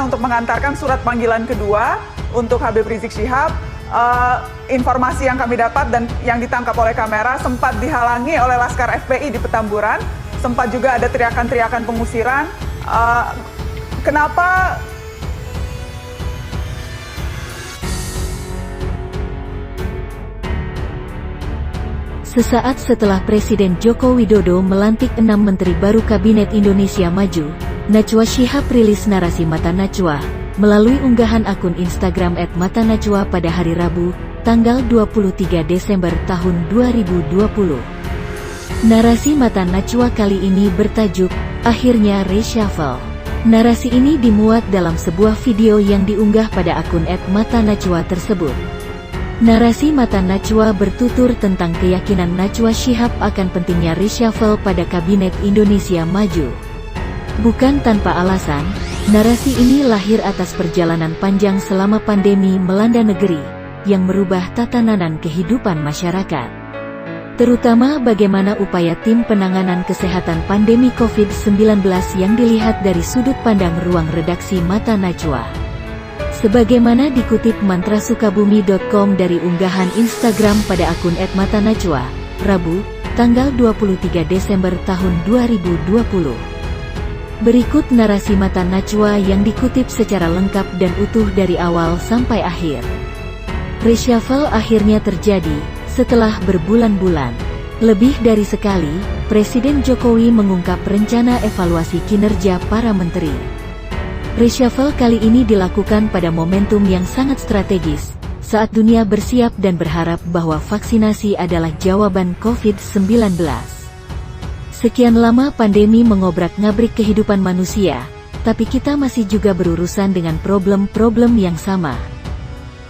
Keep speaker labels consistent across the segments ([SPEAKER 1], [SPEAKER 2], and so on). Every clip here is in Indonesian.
[SPEAKER 1] untuk mengantarkan surat panggilan kedua untuk Habib Rizik Syihab. Informasi yang kami dapat dan yang ditangkap oleh kamera sempat dihalangi oleh Laskar FPI di Petamburan. Sempat juga ada teriakan-teriakan pengusiran. Kenapa?
[SPEAKER 2] Sesaat setelah Presiden Joko Widodo melantik 6 menteri baru Kabinet Indonesia Maju, Najwa Shihab rilis narasi Mata Najwa melalui unggahan akun Instagram @matanajwa pada hari Rabu, tanggal 23 Desember tahun 2020. Narasi Mata Najwa kali ini bertajuk, "Akhirnya Reshuffle". Narasi ini dimuat dalam sebuah video yang diunggah pada akun @matanajwa tersebut. Narasi Mata Najwa bertutur tentang keyakinan Najwa Shihab akan pentingnya reshuffle pada Kabinet Indonesia Maju. Bukan tanpa alasan, narasi ini lahir atas perjalanan panjang selama pandemi melanda negeri, yang merubah tatanan kehidupan masyarakat. Terutama bagaimana upaya tim penanganan kesehatan pandemi COVID-19 yang dilihat dari sudut pandang ruang redaksi Mata Najwa. Sebagaimana dikutip mantrasukabumi.com dari unggahan Instagram pada akun @matanajwa, Rabu, tanggal 23 Desember tahun 2020. Berikut narasi Mata Najwa yang dikutip secara lengkap dan utuh dari awal sampai akhir. Reshuffle akhirnya terjadi, setelah berbulan-bulan. Lebih dari sekali, Presiden Jokowi mengungkap rencana evaluasi kinerja para menteri. Reshuffle kali ini dilakukan pada momentum yang sangat strategis, saat dunia bersiap dan berharap bahwa vaksinasi adalah jawaban COVID-19. Sekian lama pandemi mengobrak-ngabrik kehidupan manusia, tapi kita masih juga berurusan dengan problem-problem yang sama.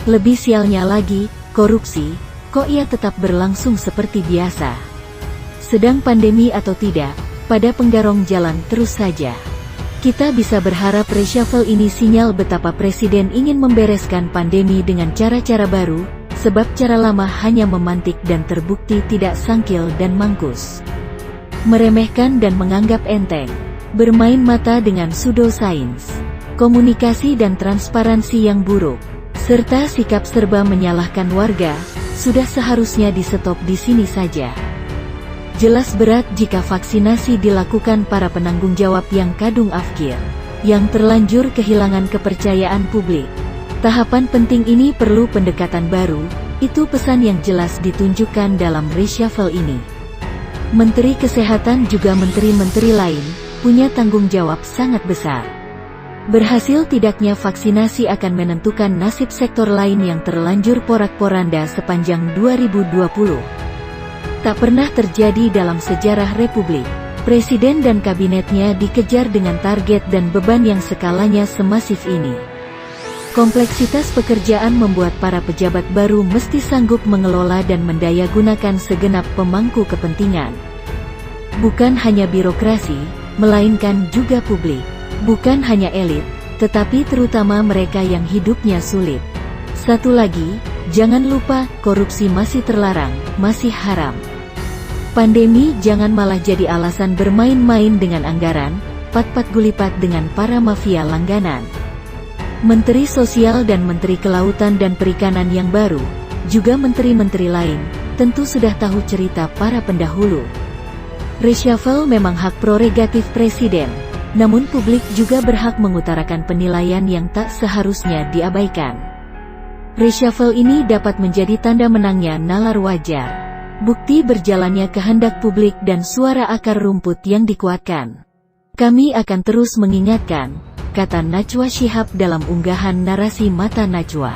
[SPEAKER 2] Lebih sialnya lagi, korupsi, kok ia tetap berlangsung seperti biasa. Sedang pandemi atau tidak, pada penggarong jalan terus saja. Kita bisa berharap reshuffle ini sinyal betapa Presiden ingin membereskan pandemi dengan cara-cara baru, sebab cara lama hanya memantik dan terbukti tidak sangkil dan mangkus. Meremehkan dan menganggap enteng, bermain mata dengan pseudosains, komunikasi dan transparansi yang buruk, serta sikap serba menyalahkan warga, sudah seharusnya di-stop di sini saja. Jelas berat jika vaksinasi dilakukan para penanggung jawab yang kadung afkir, yang terlanjur kehilangan kepercayaan publik. Tahapan penting ini perlu pendekatan baru, itu pesan yang jelas ditunjukkan dalam reshuffle ini. Menteri Kesehatan juga menteri-menteri lain, punya tanggung jawab sangat besar. Berhasil tidaknya vaksinasi akan menentukan nasib sektor lain yang terlanjur porak-poranda sepanjang 2020. Tak pernah terjadi dalam sejarah Republik, Presiden dan kabinetnya dikejar dengan target dan beban yang skalanya semasif ini. Kompleksitas pekerjaan membuat para pejabat baru mesti sanggup mengelola dan mendayagunakan segenap pemangku kepentingan. Bukan hanya birokrasi, melainkan juga publik. Bukan hanya elit, tetapi terutama mereka yang hidupnya sulit. Satu lagi, jangan lupa, korupsi masih terlarang, masih haram. Pandemi jangan malah jadi alasan bermain-main dengan anggaran, pat-pat gulipat dengan para mafia langganan. Menteri Sosial dan Menteri Kelautan dan Perikanan yang baru, juga menteri-menteri lain, tentu sudah tahu cerita para pendahulu. Reshuffle memang hak prerogatif Presiden, namun publik juga berhak mengutarakan penilaian yang tak seharusnya diabaikan. Reshuffle ini dapat menjadi tanda menangnya nalar wajar, bukti berjalannya kehendak publik dan suara akar rumput yang dikuatkan. Kami akan terus mengingatkan, kata Najwa Shihab dalam unggahan narasi Mata Najwa.